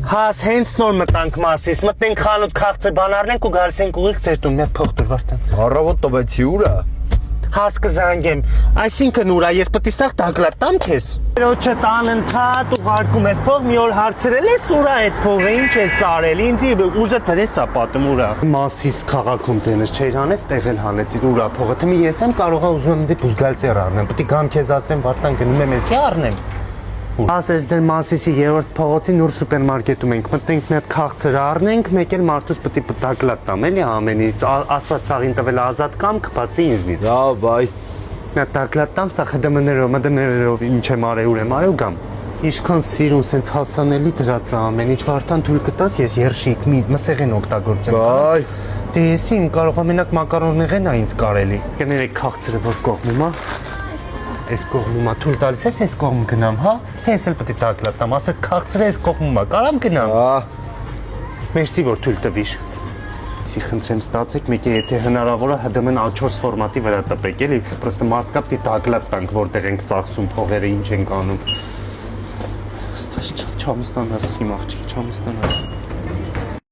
Հաս հենց նոր մտանք Մասիս, մտնենք խանութ քաղցը բան առնենք ու գալիս ենք ուղիղ ձեր տուն, մի հատ փող տուր Վարդան։ Առավոտ տվեցի ուրա։ Հաս կզանգեմ, այսինքն ուրա, ես պետք է սաղ տակլատամ քեզ։ Երոջը տան ընդհատ ուղարկում ես փող, մի օր հարցրել ես ուրա այդ փողը ինչ ես արել, ինձ ուժը դրես է պատում ուրա։ Մասիս քաղաքում ձենս չէր հանես, տեղել հանեցիր ուրա փողը, թմի ես եմ կարողա ուզում եմ ինձ բուզգալցիար առնեմ, պետք է գամ քեզ ասեմ Վարդան գնում եմ էսի առնեմ։ Ասես ձեր Մասիսի երրորդ փողոցի նոր սուպերմարկետում ենք, մտնենք մի հատ քաղցր առնենք, մեկ էլ մարդուց պետք է տակլատ տամ, էլի ամենից, Աստված սաղին տվել ազատ կամ կպացի ինձնից։ Լավ, բայ։ Մի հատ տակլատ տամ, սա ԽԴՄ-ներով ինչ եմ արել, ուր եմ արել ու գամ։ Ինչքան սիրուն, սենց հասանելի դրած է ամեն ինչ, Վարդան թույլ կտաս, ես երշիկ մի մսեղեն օգտագործեմ։ Բայ։ Դե եսի իմ կարող է մենակ մակարոնեղեն է ինձ կարելի։ Կներեք քաղցրը որ կողմում է։ Այս կողմում է թույլ տալիս ես այս կողմ գնամ, հա? Թե ես էլ պետք է տակլատամ, ասես քաղցրը այս կողմում է, կարամ գնամ։ Մերսի որ թույլ տվիր։ Իսի խնդրեմ ստացեք, մեկ է եթե հնարավոր է ՀԴՄ-ն A4 ֆորմատի վրա տպեք, էլի, պրոստը մարդկա պետք է տակլատ տանք, որտեղ ենք ծախսում փողերը, ինչ ենք անում։ Չամստանաս իմ աղջիկ, չամստանաս։